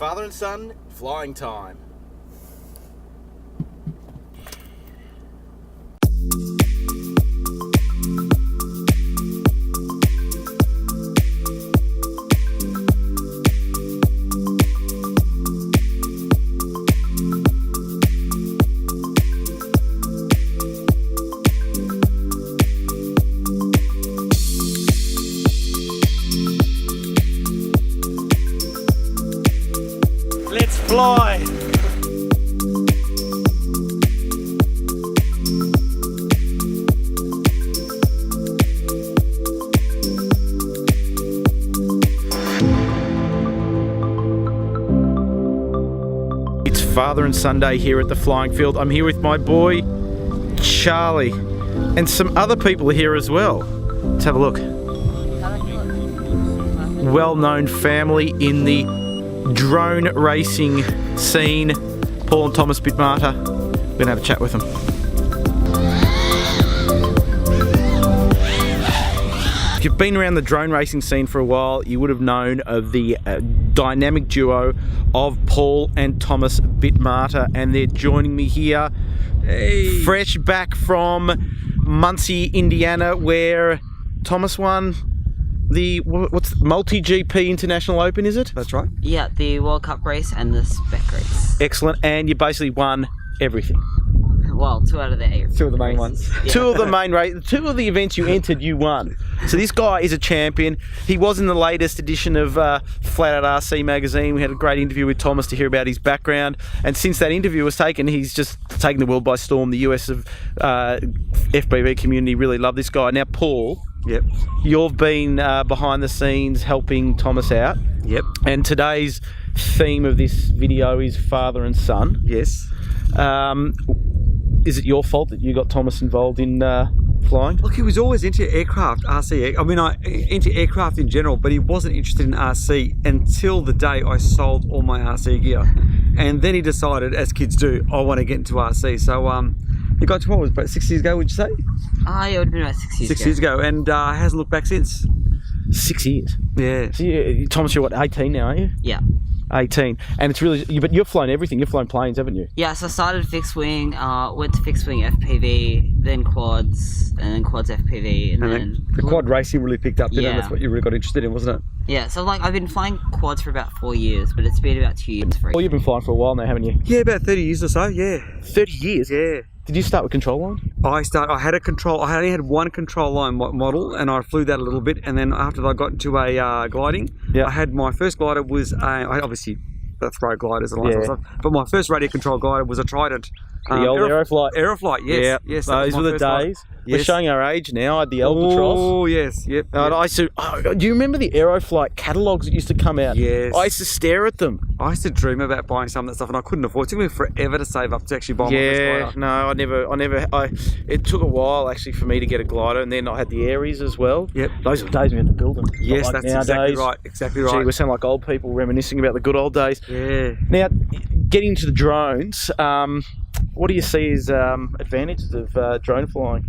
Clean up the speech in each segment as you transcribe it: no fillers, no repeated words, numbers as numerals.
Father and son, flying time. Let's fly! It's Father and Sunday here at the Flying Field. I'm here with my boy, Charlie, and some other people are here as well. Let's have a look. Well-known family in the drone racing scene, Paul and Thomas Bitmatta. We're gonna have a chat with them. If you've been around the drone racing scene for a while, you would have known of the dynamic duo of Paul and Thomas Bitmatta, and they're joining me here, fresh back from Muncie, Indiana, where Thomas won the multi-GP International Open, is it? That's right. Yeah, the World Cup race and the spec race. Excellent, and you basically won everything. Well, 2 out of the 8. 2 of the main ones. Yeah. Two of the events you entered, you won. So this guy is a champion. He was in the latest edition of Flat Out RC magazine. We had a great interview with Thomas to hear about his background. And since that interview was taken, he's just taken the world by storm. The US of FPV community really love this guy. Now, Paul, Yep. you've been behind the scenes helping Thomas out. Yep. And today's theme of this video is father and son. Yes. Is it your fault that you got Thomas involved in flying? Look, he was always into aircraft, RC. I mean, into aircraft in general, but he wasn't interested in RC until the day I sold all my RC gear. And then he decided, as kids do, I want to get into RC. So he got to what was it, about 6 years ago, would you say? Yeah, it would have been about 6 years 6 ago. years ago, and hasn't looked back since. 6 years. Yeah. So Thomas, you're what, 18 now, aren't you? Yeah. 18. And it's really, but you've flown everything. You've flown planes, haven't you? Yeah, so I started fixed wing, went to fixed wing FPV, then quads, and then quads FPV, and then the quad racing really picked up, didn't it? Yeah. That's what you really got interested in, wasn't it? yeah. So like I've been flying quads for about 4 years, but it's been about 2 years for it. Well, you've been flying for a while now, haven't you? Yeah, about 30 years or so, yeah. 30 years? Yeah. Did you start with control line? I had a control, I only had one control line model, and I flew that a little bit, and then after I got into a gliding, Yeah. I had my first glider was I obviously the throw gliders and all that sort of stuff, but my first radio control glider was a Trident. The old Aeroflight. Aeroflight, yes. Yeah. Yes, that was Those my were the first one. days. We're Yes. showing our age now. I had the Albatross. Oh, yes, yep. And I used to, do you remember the Aeroflight catalogues that used to come out? Yes. I used to stare at them. I used to dream about buying some of that stuff, and I couldn't afford it. It took me forever to save up to actually buy my first glider. No, it took a while actually for me to get a glider, and then I had the Aries as well. Yep. Those were the days we had to build them. Yes, Not like that's exactly nowadays. right. Exactly Gee, right. we sound like old people reminiscing about the good old days. Yeah. Now, getting into the drones, what do you see as advantages of drone flying?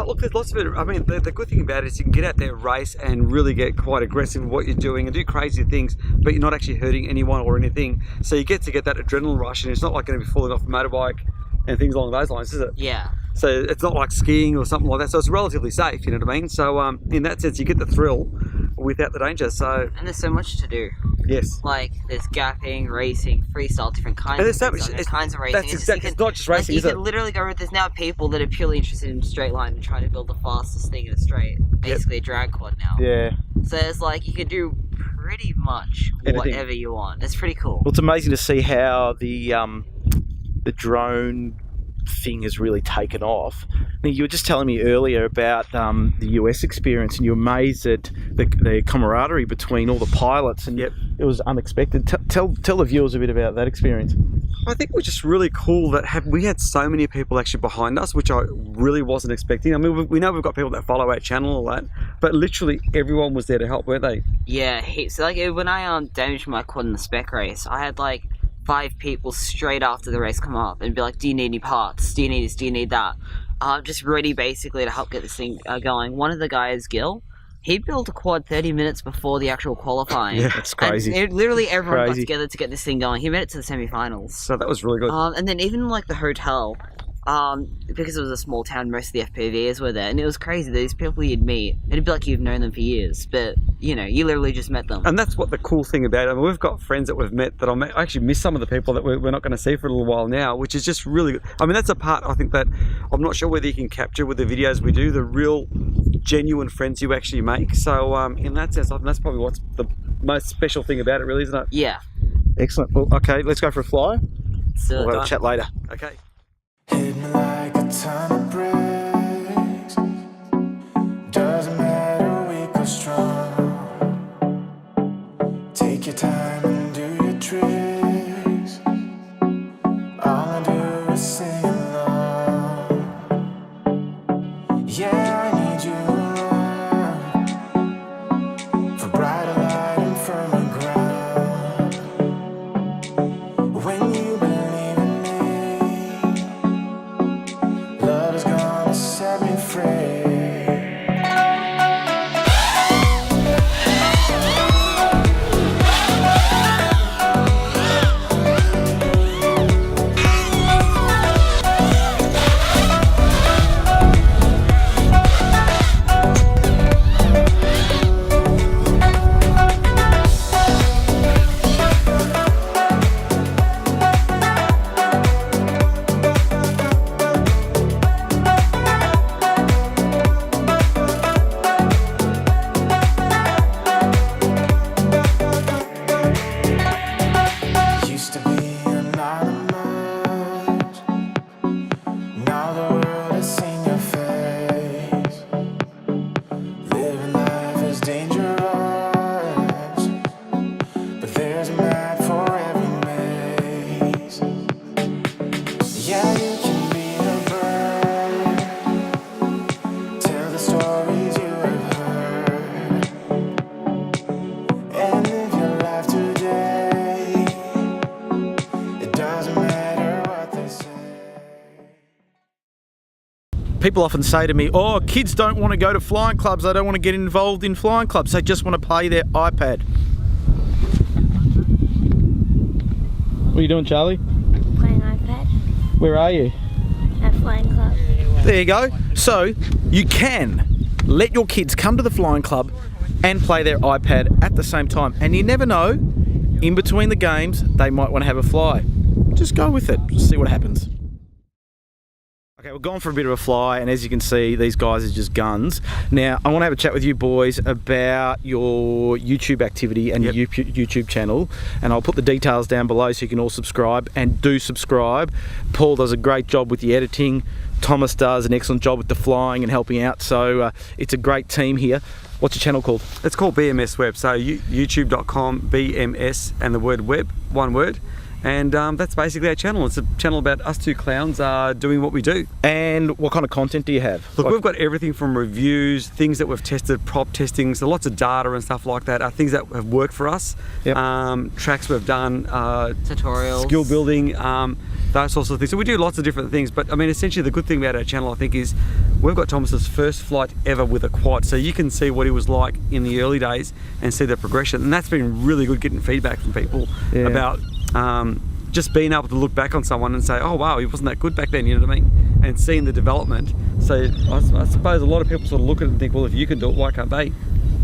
Look, there's lots of it. I mean, the good thing about it is you can get out there, race, and really get quite aggressive with what you're doing and do crazy things, but you're not actually hurting anyone or anything. So you get that adrenaline rush, and it's not like going to be falling off a motorbike and things along those lines, is it? Yeah. So it's not like skiing or something like that. So it's relatively safe, you know what I mean? So in that sense, you get the thrill without the danger. So And there's so much to do. yes. Like there's gapping, racing, freestyle, different kinds. And there's so of much. things, kinds of racing. That's It's just exactly. It's not just racing, you is it? can literally go. There's now people that are purely interested in straight line and trying to build the fastest thing in a straight, basically a drag quad now. Yeah. So it's like you can do pretty much Anything. whatever you want. It's pretty cool. Well, it's amazing to see how the drone thing has really taken off. Now, you were just telling me earlier about the US experience, and you're amazed at the camaraderie between all the pilots, and Yep. it was unexpected. Tell the viewers a bit about that experience. I think it was just really cool that we had so many people actually behind us, which I really wasn't expecting. I mean, we know we've got people that follow our channel and all that, but literally everyone was there to help, weren't they? Yeah, so like when I damaged my quad in the spec race, I had like 5 people straight after the race come up and be like, do you need any parts? Do you need this? Do you need that? Just ready basically to help get this thing going. One of the guys, Gil, He built a quad 30 minutes before the actual qualifying. Yeah, That's crazy. And literally everyone got Crazy. together to get this thing going. He made it to the semi-finals. So that was really good. And then even like the hotel, because it was a small town, most of the FPVs were there, and it was crazy. These people you'd meet, it'd be like you've known them for years, but you know, you literally just met them. And that's what the cool thing about it. I mean, we've got friends that we've met that I actually miss some of the people that we're not going to see for a little while now, which is just really good. I mean, that's a part I think that I'm not sure whether you can capture with the videos we do, the real genuine friends you actually make. So in that sense, I think that's probably what's the most special thing about it, really, isn't it? Yeah. Excellent. Well, okay, let's go for a fly. So We'll have a chat later. Okay. Hit me like a ton of bricks. Doesn't matter, weak or strong. Take your time and do your tricks. All I do is sing along. Yeah, I need you around for brighter light and firmer ground. When you believe in me, love is gonna set me free. Used to be anonymous. Now the world has seen your face. Living life is dangerous, but there's a map for every maze. Yeah, you can be a bird, tell the stories you have heard, and live your life today. It doesn't matter what they say. People often say to me, oh, kids don't want to go to flying clubs, they don't want to get involved in flying clubs, they just want to play their iPad. What are you doing, Charlie? Playing iPad Where are you? at Flying Club. There you go. So you can let your kids come to the flying club and play their iPad at the same time. And you never know, in between the games, they might want to have a fly. Just go with it, just see what happens. Okay, we're going for a bit of a fly, and as you can see, these guys are just guns. Now, I want to have a chat with you boys about your YouTube activity and your YouTube channel, and I'll put the details down below so you can all subscribe, and do subscribe. Paul does a great job with the editing. Thomas does an excellent job with the flying and helping out, so it's a great team here. What's your channel called? It's called BMS Web. So youtube.com BMS and the word web, one word. And that's basically our channel. It's a channel about us two clowns doing what we do. And what kind of content do you have? Look, we've got everything from reviews, things that we've tested, prop testing, so lots of data and stuff like that, things that have worked for us, tracks we've done, tutorials, skill building, those sorts of things. So we do lots of different things, but I mean, essentially the good thing about our channel, I think, is we've got Thomas's first flight ever with a quad, so you can see what he was like in the early days and see the progression, and that's been really good, getting feedback from people about just being able to look back on someone and say, oh wow, he wasn't that good back then, you know what I mean? And seeing the development. So I suppose a lot of people sort of look at it and think, well, if you can do it, why can't they?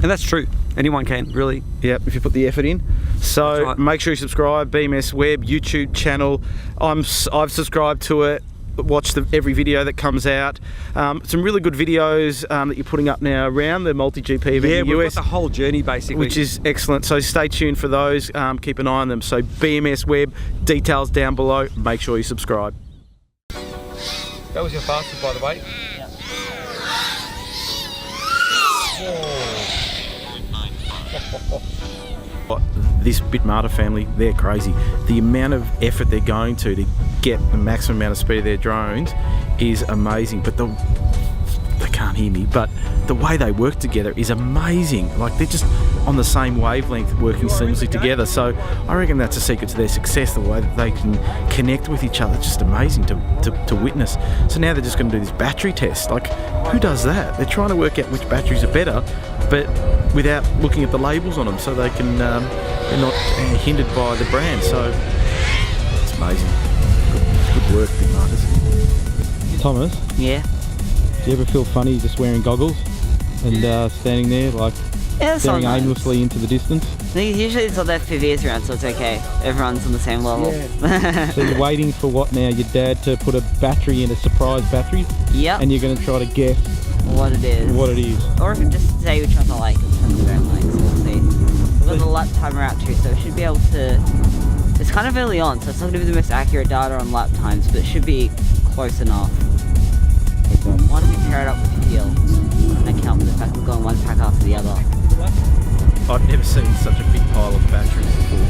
And that's true. Anyone can, really. Yep, if you put the effort in. So right. Make sure you subscribe, BMS Web YouTube channel. I've subscribed to it. Watch every video that comes out. Some really good videos that you're putting up now around the multi-GP event in the we've US. got the whole journey basically. Which is excellent. So stay tuned for those. Keep an eye on them. So BMS Web, details down below. Make sure you subscribe. That was your fastest, by the way. Yeah. This Bitmatta family, they're crazy. The amount of effort they're going to get the maximum amount of speed of their drones is amazing. But they can't hear me, but the way they work together is amazing. Like, they're just on the same wavelength, working seamlessly together. So I reckon that's a secret to their success, the way that they can connect with each other. It's just amazing to witness. So now they're just going to do this battery test. Like, who does that? They're trying to work out which batteries are better. but without looking at the labels on them, so they can they're not hindered by the brand. So it's amazing. Good work, Bitmattas. Thomas, Yeah. do you ever feel funny just wearing goggles and standing there like Yeah, staring sometimes. aimlessly into the distance? Usually it's all the FPVs around, so it's okay. Everyone's on the same level. So you're waiting for what now? Your dad to put a battery in, a surprise battery, Yep. and you're going to try to guess What it is. what it is. Or if it just say which ones I like and which ones I don't like, so we'll see. We've got the lap timer out too, so it should be able to... It's kind of early on, so it's not going to be the most accurate data on lap times, but it should be close enough. Why don't we pair it up with feel and account for the fact we're going one pack after the other. I've never seen such a big pile of batteries before.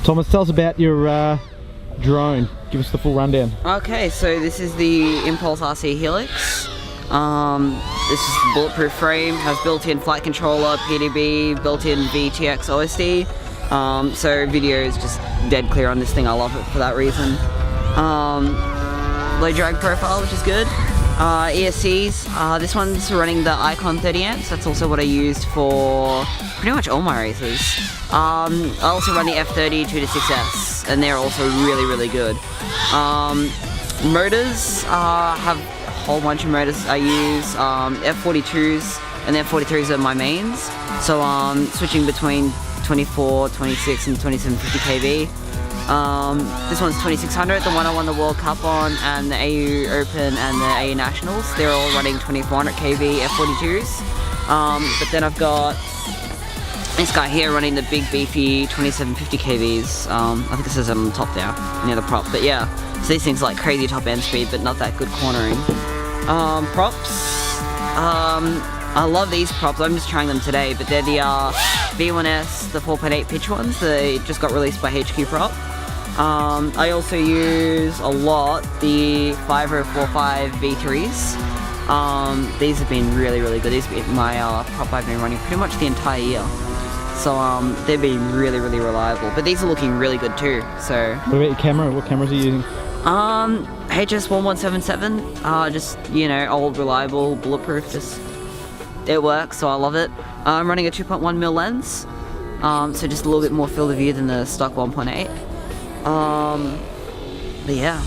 Thomas, tell us about your drone. Give us the full rundown. Okay, so this is the Impulse RC Helix. This is the bulletproof frame, has built-in flight controller, PDB, built-in VTX OSD. So video is just dead clear on this thing. I love it for that reason. Low drag profile, which is good. ESCs, this one's running the Icon 30 amps. That's also what I used for pretty much all my races. I also run the F30 2-6S, and they're also really good. Motors, have a whole bunch of motors I use. F42s and F43s are my mains. So switching between 24, 26 and 2750 kV. This one's 2600, the one I won the World Cup on, and the AU Open and the AU Nationals. They're all running 2400 kV F42s. But then I've got this guy here running the big beefy 2750 kVs. I think it says it on the top there, near the prop. But yeah, so these things like crazy top end speed, but not that good cornering. Props. I love these props. I'm just trying them today, but they're the V1S, the 4.8 pitch ones. They just got released by HQ Prop. I also use a lot the 5045 V3s. These have been really good. These have been my prop I've been running pretty much the entire year. So they've been really reliable. But these are looking really good too. So What about your camera? What cameras are you using? HS1177, just, you know, old, reliable, bulletproof, just, it works, so I love it. I'm running a 2.1mm lens, so just a little bit more field of view than the stock 1.8. But yeah.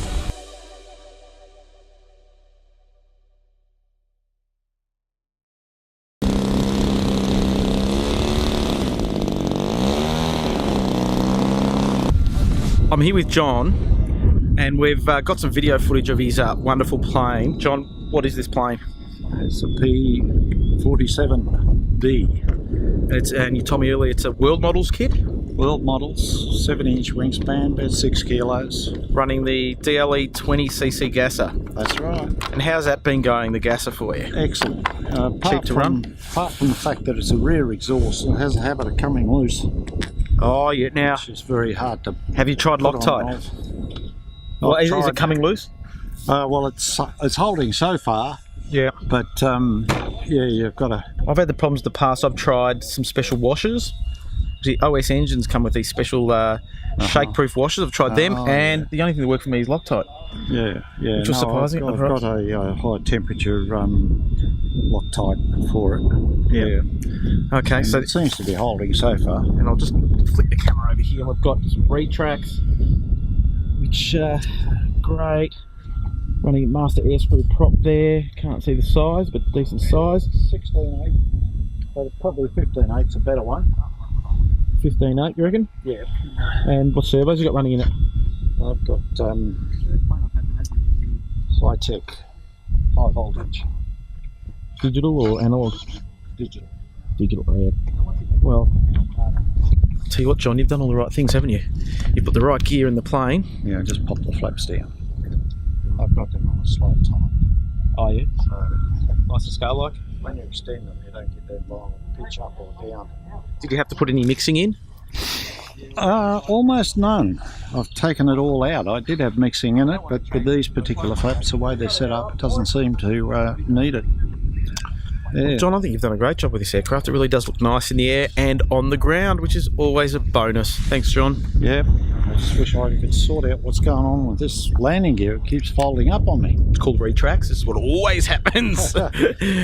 I'm here with John, and we've got some video footage of his wonderful plane. John, what is this plane? It's a P47D. And you told me earlier it's a World Models kit, World Models, 7-inch wingspan, about 6 kilos. running the DLE 20cc gasser. That's right. And how's that been going, the gasser, for you? Excellent. Cheap to run? Apart from the fact that it's a rear exhaust, it has a habit of coming loose, Oh, yeah. Now, which is very hard to have you tried put on Loctite? and off. Well, I've is tried it coming loose? Well, it's holding so far, Yeah. but yeah, you've got to. I've had the problems in the past. I've tried some special washers. The OS engines come with these special shake-proof washers. I've tried them, and the only thing that worked for me is Loctite. Yeah. Which was surprising. I've got a high temperature Loctite for it. Yeah. Okay, And so it seems to be holding so far. and I'll just flick the camera over here. We've got some retracts, which great. Running a master air screw prop there. Can't see the size, but decent size. 16.8, but probably 15.8's a better one. 15.8, you reckon? Yeah. And what servos you got running in it? I've got high-tech, high voltage, Digital or analog? digital. Digital, yeah. Well, Tell you what, John, you've done all the right things, haven't you? You put the right gear in the plane. Yeah, just pop the flaps down. I've got them on a slow time. oh yeah. So Nice to scale like. when you extend them, you don't get that long pitch up or down. Did you have to put any mixing in? Almost none. I've taken it all out. I did have mixing in it, but with these particular flaps, the way they're set up, it doesn't seem to need it. Yeah. John, I think you've done a great job with this aircraft. It really does look nice in the air and on the ground, which is always a bonus. Thanks, John. Yep. I just wish I could sort out what's going on with this landing gear. It keeps folding up on me. It's called retracts. This is what always happens. I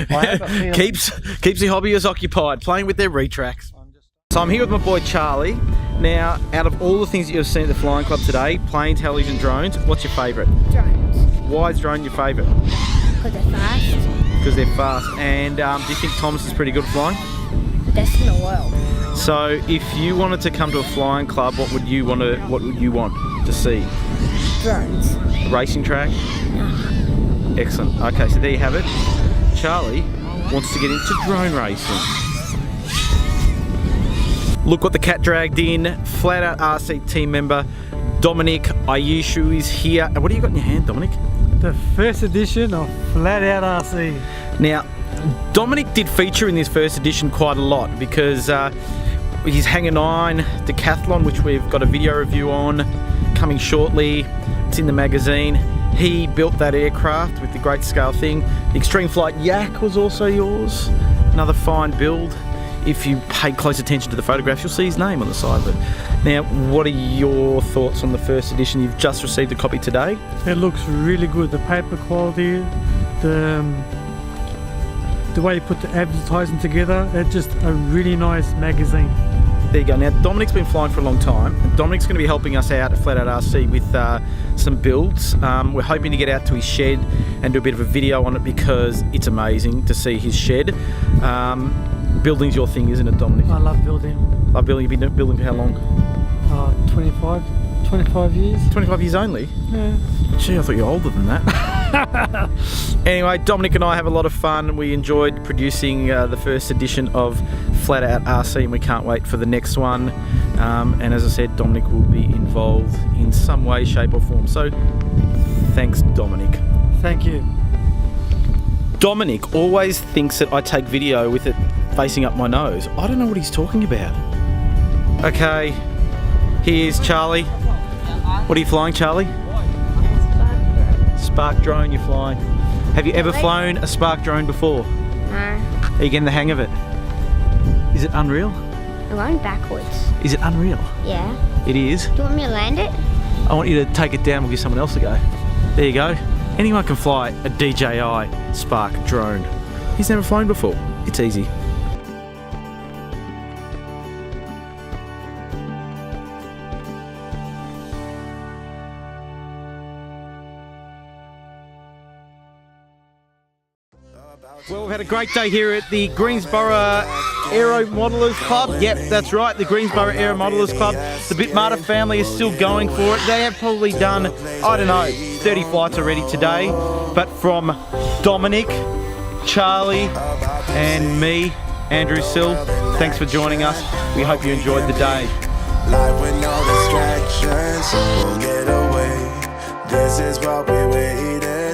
have a feeling- keeps the hobbyist occupied, playing with their retracts. So I'm here with my boy Charlie. Now, out of all the things that you've seen at the Flying Club today, planes, helis, drones, what's your favourite? Drones. Why is drone your favourite? Because they're fast. Because they're fast. And do you think Thomas is pretty good at flying? Best in the world. So, if you wanted to come to a flying club, what would you want to see? Drones. A racing track? Excellent. Okay, so there you have it. Charlie wants to get into drone racing. Look what the cat dragged in. Flat Out RC team member Dominic Ayushu is here. And what do you got in your hand, Dominic? The first edition of Flat Out RC. Now, Dominic did feature in this first edition quite a lot because his Hangar 9 Decathlon, which we've got a video review on coming shortly. It's in the magazine. He built that aircraft with the great scale thing. The Extreme Flight Yak was also yours. Another fine build. If you pay close attention to the photographs, you'll see his name on the side of it. Now, what are your thoughts on the first edition? You've just received a copy today. It looks really good. The paper quality, the way you put the advertising together, it's just a really nice magazine. There you go. Now, Dominic's been flying for a long time. And Dominic's going to be helping us out at Flat Out RC with some builds. We're hoping to get out to his shed and do a bit of a video on it because it's amazing to see his shed. Building's your thing, isn't it, Dominic? I love building. Love building. You've been building for how long? 25 years. 25 years only? Yeah. Gee, I thought you were older than that. Anyway, Dominic and I have a lot of fun. We enjoyed producing the first edition of Flat Out RC and we can't wait for the next one. And as I said, Dominic will be involved in some way, shape or form. So, thanks, Dominic. Thank you. Dominic always thinks that I take video with it facing up my nose. I don't know what he's talking about. Okay, here's Charlie. What are you flying, Charlie? Spark drone you're flying. Have you ever flown a Spark drone before? No. Are you getting the hang of it? Is it unreal? I'm going backwards. Is it unreal? Yeah. It is. Do you want me to land it? I want you to take it down. We'll give someone else a go. There you go. Anyone can fly a DJI Spark drone. He's never flown before. It's easy. Well, we've had a great day here at the Greensboro Aero Modelers Club. Yep, that's right, the Greensboro Aero Modelers Club. The Bitmatta family is still going for it. They have probably done, I don't know, 30 flights already today. But from Dominic, Charlie, and me, Andrew Sill, thanks for joining us. We hope you enjoyed the day. Life with no distractions, we'll get away. This is what we waited